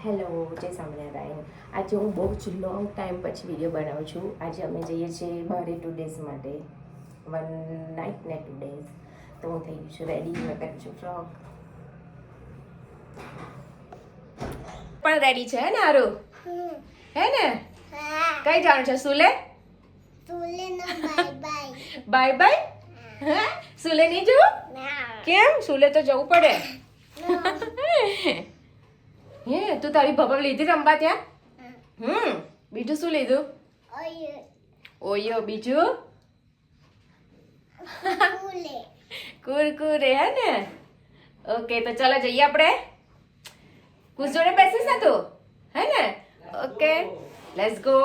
Hello, જય સ્વામિનારાયણ. આજે હું બહુ જ લોંગ ટાઈમ પછી વિડીયો બનાવું છું. આજે અમે જઈએ છીએ બહારે 2 ડેઝ માટે, 1 નાઇટ ને 2 ડેઝ. તો હું થઈ ગઈ છું રેડી, મેં કરી છું ફ્રોક પણ રેડી છે ને આરું, હે ને? કઈ જાણ છે સુલે? સુલે ના બાય બાય. Bye bye? હે સુલે નહીં જવું? કેમ? સુલે તો જવું પડે. હે તું તારી ભભર લીધી રમવા ત્યાં? બીજું શું લીધું? ઓયો. બીજું સુલે કુરકુરે, હે ને? ઓકે, તો ચાલો જઈએ આપણે. કુસ જોડે બેસીશ ને તું, હે ને? Okay, let's go.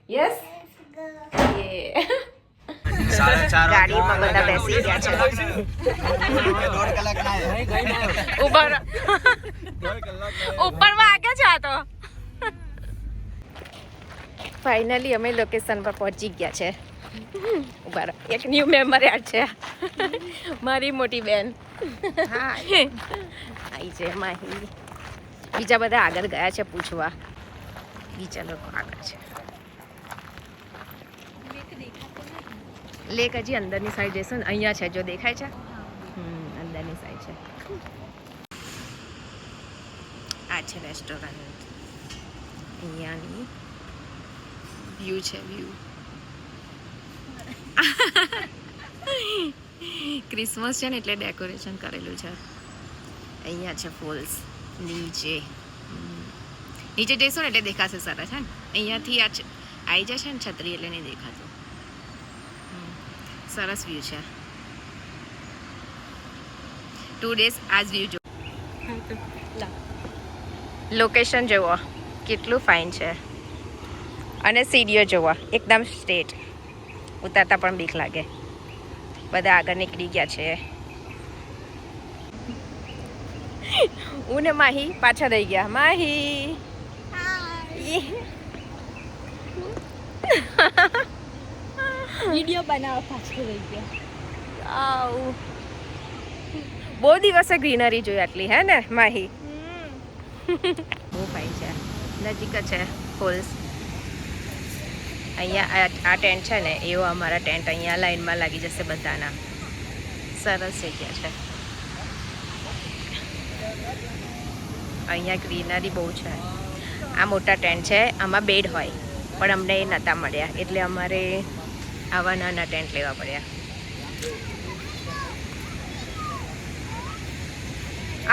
યસ, યે. ગાડીમાં બધા બેસી ગયા છે. ઉપર વાગે છે આ તો. ફાઇનલી અમે લોકેશન પર પહોંચી ગયા છે. ઉભા રહો, એક ન્યૂ મેમ્બર યાદ છે, મારી મોટી બેન. આઈ છે માહી. બીજા બધા આગળ ગયા છે પૂછવા. બીજા લોકો આગળ છે. લેક હજી અંદરની સાઈડ જઈશું ને, અહીંયા છે જો દેખાય છે. અંદરની સાઈડ છે. આ છે રેસ્ટોરન્ટ. અહીંયાની વ્યૂ છે, વ્યૂ. ક્રિસમસ છે ને એટલે ડેકોરેશન કરેલું છે. અહીંયા છે ફોલ્સ નીચે. નીચે જઈશું ને એટલે દેખાશે સરસ, છે ને? અહીંયાથી આવી જશે ને છત્રી એટલે નહીં દેખાતું. સરસ વ્યૂ છે. 2 ડેઝ આ જ વ્યૂ જો. લોકેશન જુઓ કેટલું ફાઇન છે, અને સીડીઓ જુઓ એકદમ સ્ટ્રેટ. ઉતારતા પણ બીક લાગે. બધા આગળ નીકળી ગયા છે. હું ને માહી પાછા રહી ગયા. માહી વિડિયો બનાવવા પાછળ રહી ગયા. આવ બહુ દિવસે ગ્રીનરી જોઈ આટલી, હે ને માહી? બહુ ફાઇન છે. નજીક જ છે ફોલ્સ. અહીંયા આ ટેન્ટ છે ને એવો અમારા ટેન્ટ અહીંયા લાઈનમાં લાગી જશે બધાના. સરસ જગ્યા છે. અહીંયા ગ્રીનરી બહુ છે. આ મોટા ટેન્ટ છે, આમાં બેડ હોય પણ અમને એ નહોતા મળ્યા એટલે અમારે આવા નાના ટેન્ટ લેવા પડ્યા.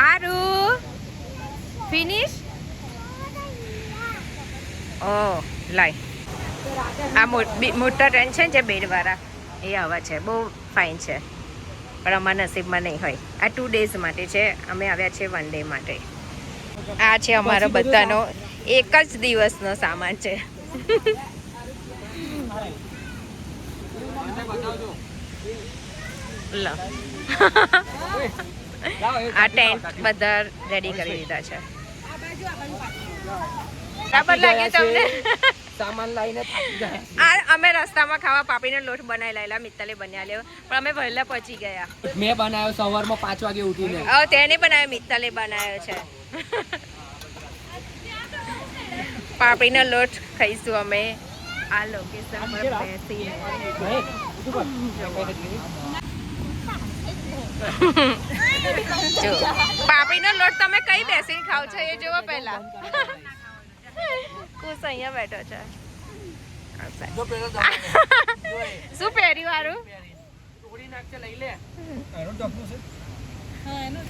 આરુ ફિનિશ. ઓ લાય, આ મોટા ટેન્ટ છે જે બેડવાળા એ આવા છે. બહુ ફાઇન છે પણ અમારા નસીબમાં નહીં હોય. આ 2 ડેઝ માટે છે. અમે આવ્યા છે 1 ડે માટે. આ છે અમારો બધાનો એક જ દિવસનો સામાન છે. લો આ ટેન્ટ બધા રેડી કરી દીધા છે. બરાબર લાગ્યું તમને? સામાન લઈને આ અમે રસ્તામાં ખાવા પાપડીનો લોટ બનાવી લાયેલા, મિત્તલે બન્યા લેવો પણ અમે વહેલા પહોંચી ગયા. મેં બનાવ્યો સવારમાં 5 વાગે ઉઠીને. તેને બનાવ્યો, મિત્તલે બનાવ્યો છે. પાપડીનો લોટ ખાઈશું અમે આ લોકેશન પર બેસીને. જો પાપડીનો લોટ તમે કઈ બેસીને ખાવ છો એ જોવો પહેલા. કુશ અહીંયા બેઠો છે. શું પહેર્યું હારું?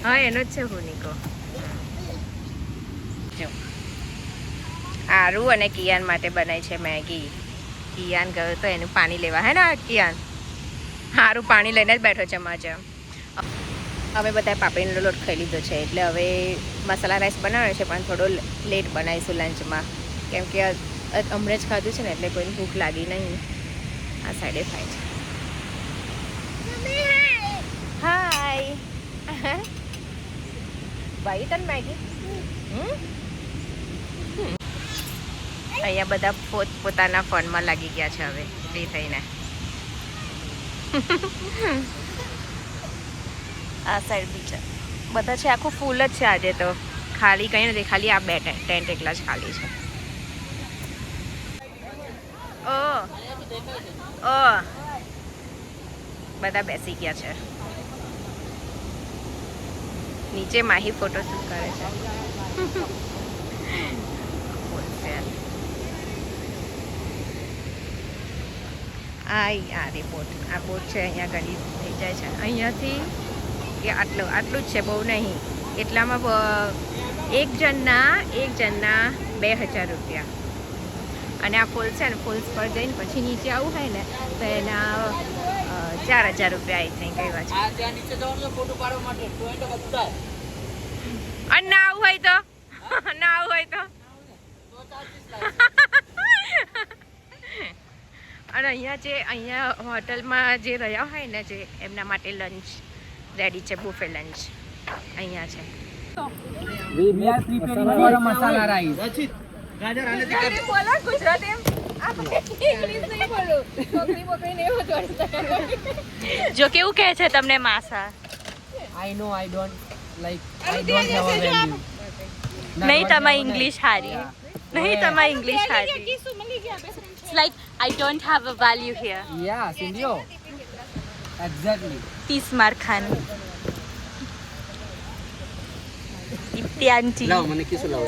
હા એનો જ છે હુનિકો. જો આરુ અને કિયાન માટે બનાવી છે મેગી. કિયાન ગયો તો એનું પાણી લેવા, હે ને કિયાન? હારું પાણી લઈને જ બેઠો છે મજા. અમે બધા પાપડીનો લોટ ખાઈ લીધો છે એટલે હવે મસાલા રાઈસ બનાવ્યો છે પણ થોડો લેટ બનાવીશું લંચમાં, કેમ કે હમણાં જ ખાધું છે ને એટલે કોઈને ભૂખ લાગી નહીં. આ સાઈડે થાય છે. હાય ભાઈ તને મેગી. અહીંયા બધા પોતાના ફોનમાં લાગી ગયા છે હવે ફ્રી થઈને. આ સાઈડ બી છે, બધા છે આખું ફૂલ જ છે આજે તો. ખાલી કંઈ નથી, ખાલી આ બે ટેન્ટ એકલા જ ખાલી છે. ઓ બધા બેસી ગયા છે. નીચે માહી ફોટો શૂટ કરે છે. આ બોટ છે, અહીંયા ઘડી થઈ જાય છે. અહીંયાથી કે આટલું જ છે, બહુ નહીં. એટલામાં એક જણના 2000 રૂપિયા. અને આ ફોલ્સ છે ને, ફોલ્સ પર જઈને પછી નીચે આવવું હોય ને તો એના 4000 રૂપિયા આઈ થિંક એવા છે. અને ના આવું હોય તો અને અહીંયા હોટલમાં જે રહ્યા હોય ને, જે એમના માટે લંચ રેડી છે, બુફે લંચ અહીંયા છે. મસાલા રાઈસ. જો કેવું કહે છે તમને માસા? I know I don't like, I don't have a value. નહીં તમારી ઇંગ્લિશ હારી. નહીં તમારી ઇંગ્લિશ હારી. It's like I don't have a value here. Yeah, Cindy. Exactly. 30 માર ખાન. દીપ્તિ આંટી. લાવ મને કિસુ લાવ.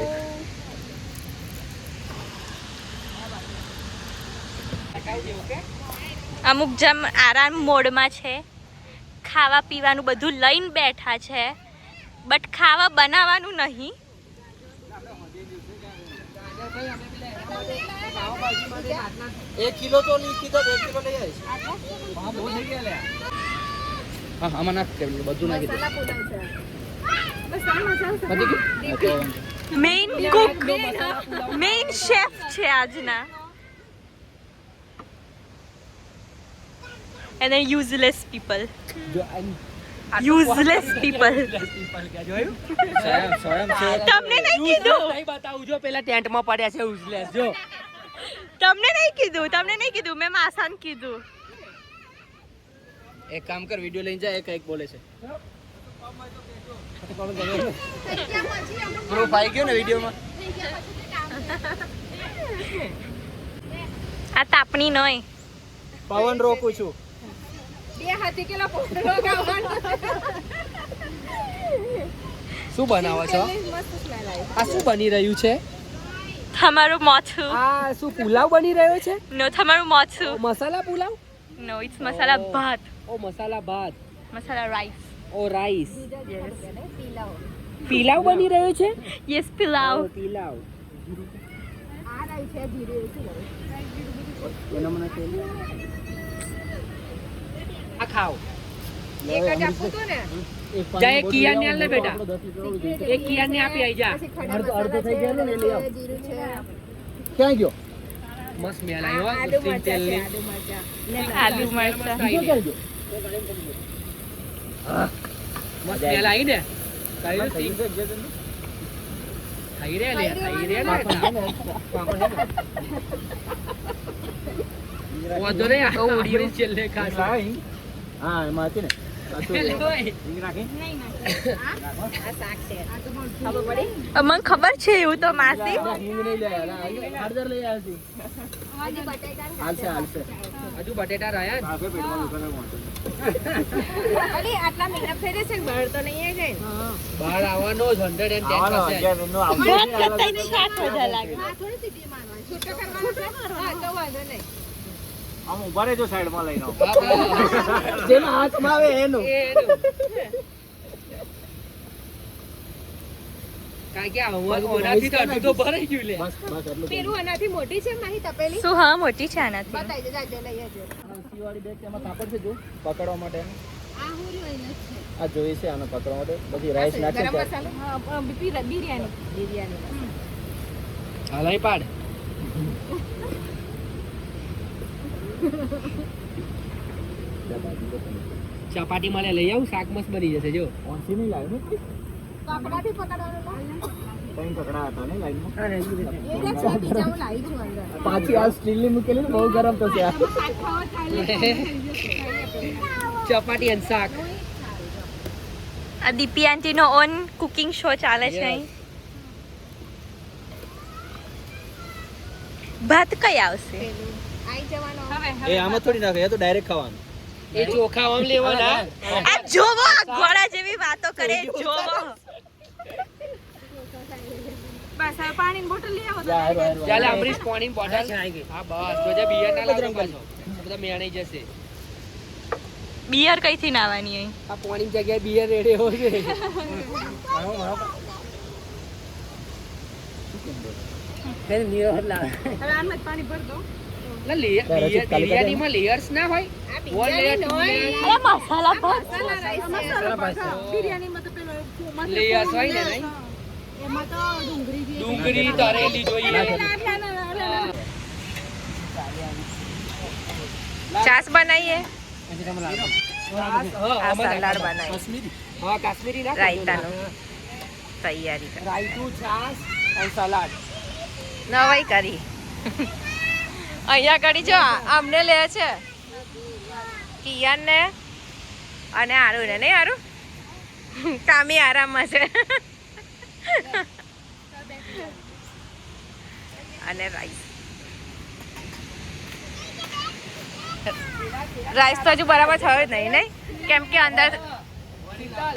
અમુક જમ આરામ મોડમાં છે. ખાવા પીવાનું બધું લઈને બેઠા છે, બટ ખાવા બનાવવાનું નહીં. એક કિલો તો લીધી તો 1 કિલો લઈ આવીશ. હા બહુ થઈ ગયા લે. હા આમાં નાખ કે બધું નાખી દે. મેઇન કુક, મેઇન શેફ છે આજના. And then useless people. Useless people. તમને નહીં કીધું. નહીં બતાવું જો પેલા ટેન્ટમાં પડ્યા છે useless જો. તમને નહીં કીધું, મેં માસાન કીધું. એક કામ કર, વિડિયો લઈને જા, એક બોલે છે. પ્રૂફ આવી ગયો ને વિડિયોમાં. આ તાપણી નોય. પવન રોકું છું. શું બનાવો છો? આ શું બની રહ્યું છે? તમારું મોથું. આ શું પુલાવ બની રહ્યો છે? નો, તમારું મોથું. મસાલા પુલાવ? નો, ઇટ્સ મસાલા ભાત. ઓ મસાલા ભાત. મસાલા રાઈસ. ઓ રાઈસ. યસ. પુલાવ બની રહ્યો છે? યસ, પુલાવ. પુલાવ. આ ખાઓ. એક જ આપું તો ને. જા એક કિયાને આલ ને બેટા. એક કિયાને આપી આઈ જા. અડધો થઈ ગયો ને લઈ આવ. ક્યાં ગયો? મસ્ત સ્મેલ આવ્યો સિંગ તેલ ની. આલુ મરચા. બીજો ક્યાં ગયો? મસ્ત સ્મેલ આવી ને. કઈ સિંગ ખાઈ રે લે. વાંધો નહીં, આ ઉડી છેલ્લે ખાસા. હા એમાં હતી ને. મને ખબર છે એવું તો માસી. હજુ બટેટા રહ્યા આટલા મહિના ફેરે છે બહાર તો નહીં જાય. બહાર આવવાનો જ 110%. આમ ઉભા રહેજો સાઈડમાં લઈને જેના હાથમાં આવે એનું. કાંઈ કે ઓનાથી તો અડધું તો ભરાઈ ગયું લે. પેલું આનાથી મોટી છે માહી તપેલી. શું? હા મોટી છે આનાથી. બતાઈ દે, જાજો લઈ આવજો. વાળી બેગ તેમાં કાપડ છે જો પકડવા માટે. આ જોઈએ છે આને પકડવા માટે. બધી રાઈસ નાખે ગરમ છે. મસાલો. હા બિરયાની. હાલાઈ પાડ. ચપાટી મળે લઈ આવું, શાક મસ્ત બની જશે જો. ઓનસી નહીં લાવ્યો ને કાપડાથી પકડવાનું. કઈ પકડા હતા ને લાઈનમાં. લાવી છું અંદર. પાછી આ સ્ટીલ ની મૂકેલી ને બહુ ગરમ થશે આ. ચપાટી અને શાક. આ દીપી આંટીનો ઓન કુકિંગ શો ચાલે છે અહીં. ભાત કઈ આવશે એ આમાં થોડી નાખે, એ તો ડાયરેક્ટ ખાવાનું. એ ચોખા આમ લેવાના. આ જોવો આ ઘોડા જેવી વાતો કરે જોવો ચાલે અમરીશ પાણીની બોટલ. હા બસ જોજે બિયર ના લાગે પાછો. બધા મેણાઈ જશે. બિયર કઈથી નાવાની અહીં આ પાણીની જગ્યાએ બિયર રેડી હોય છે. મેં નિયર લાવે. બિરયાનીમાં લેયર્સ ના હોય. One layer, two layer. Masala ભાત લેયર્સ હોય ને નહીં? ડુંગળી તરેલી જોઈએ. છાસ બનાવીએ હા, સલાડ બનાવીએ હા, કાશ્મીરી ના રાયતાનું તૈયારી કર રાયતું, છાસ અને સલાડ. નવાઈ કરી અહીંયા કરી જો અમને લે છે કિયાન ને અને આરુ ને નહીં આરુ કામી આરામમાં છે અને રાઈસ તો હજુ બરાબર થયો જ નહીં નહીં કેમ કે અંદર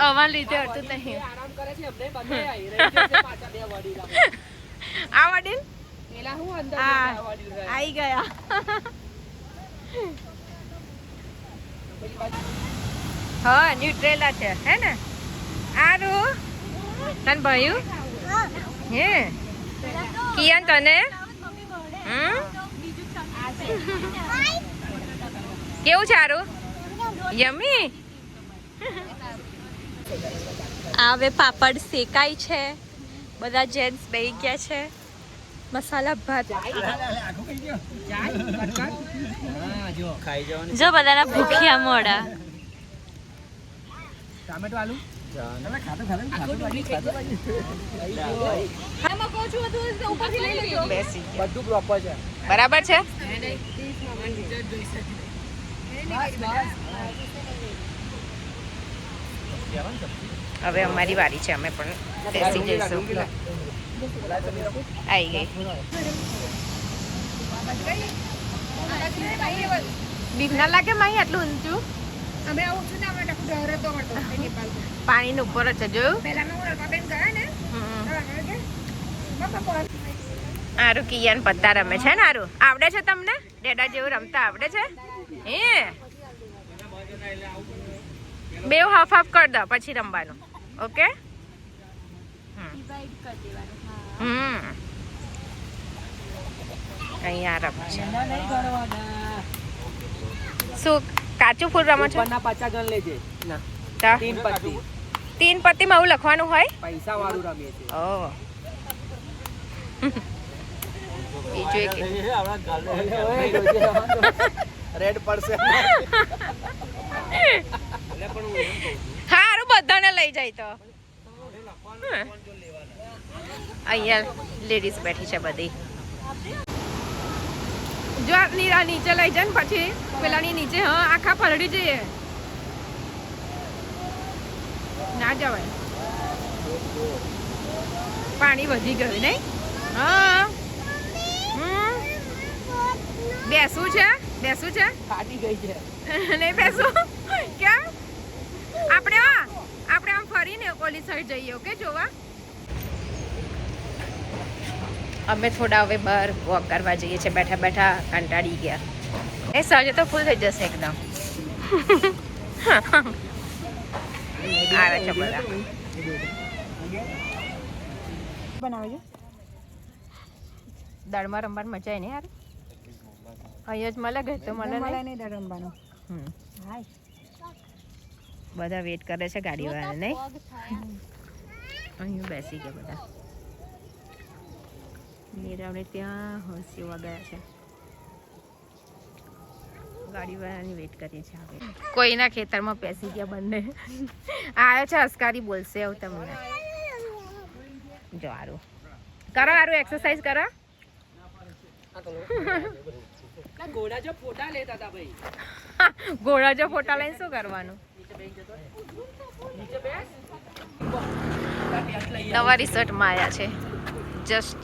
અવાજ લીધે હતું નહીં આરામ કરે છે અમને બંને આવી રહી છે પાછા બે વડીલ આ વડીલ પેલા હું અંદર હા, જતા વડીલ રહે. આવી ગયા હા ન્યુટ્રેલા છે હે ને આરુ તને ભાઈ હે કિયાન તને કેવું છે આરુ યમી હવે પાપડ શેકાય છે બધા જેન્ટ્સ બેહી ગયા છે મસાલા ભાત હા જો ખાઈ જવાનું. જો બધાના ભૂખ્યા મોડા ટામેટો આલુ બેસી ગયા. બધું પ્રોપર છે. બરાબર છે હવે અમારી વારી છે અમે પણ બેસી જઈશું આવી ગઈ બીક ના લાગે માહી આટલું ઊંચું પાણી ઉપર જ છે જોયું આરું કિયાન પત્તા રમે છે ને આરું આવડે છે તમને ડેડા જેવું રમતા આવડે છે હે બેવ હાફ હાફ કરી દો પછી રમવાનું ઓકે અહીંયા રમે છે શું કાચું ફૂલ રમો છો ઉપરના પાછા ગણ લેજે ના તા? 3 પત્તી તીન પત્તીમાં આવું લખવાનું હોય પૈસા વાળું રમીએ છે. ઓ બીજું એક રેડ પડશે. હારું બધાને લઈ જાય તો અહીંયા લેડીઝ બેઠી છે બધી જો નીરા નીચે લઈ જાય ને પછી પેલાની નીચે હા આખા પલળી જઈએ ના જવાય પાણી વધી ગયું નહીં હા બેસું છે ફાટી ગઈ છે. નહીં બેસું ક્યાં આપણે આમ ફરીને ઓલી સાઈડ જઈએ ઓકે જોવા અમે થોડા હવે બહાર વોક કરવા જઈએ છીએ બેઠા બેઠા કંટાળી ગયા એ સાંજે તો ફૂલ થઈ જશે એકદમ આવે છે બધા બનાવજો દાળમાં રમવાની મજા આવે ને યાર અહીંયા જ મળે ગઈ તો મળે નહીં દાળ રમવાનું બધા વેટ કરે છે ગાડી વાળા નહીં અહીં બેસી ગયા બધા નીરાવને ત્યાં હસીવા ગયા છે ગાડી વાળાની વેટ કરીએ છીએ હવે કોઈના ખેતરમાં બેસી ગયા બંને આવ્યો છે હસકારી બોલશે એવું તમને જો આરું કરો આરું એક્સરસાઇઝ કરો ઘોડા જો ફોટા લેતા હતા ભાઈ ઘોડા જો ફોટા લઈને શું કરવાનું નવા રિસોર્ટમાં આવ્યા છે જસ્ટ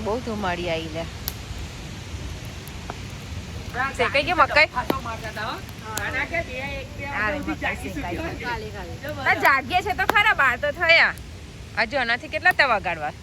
બહુ ધુમાડી આવી લે શેકાઈ ગયો મકાઈ જાગીએ છે તો ખરા બાર તો થયા હજુ આનાથી કેટલા તવા ગાળવા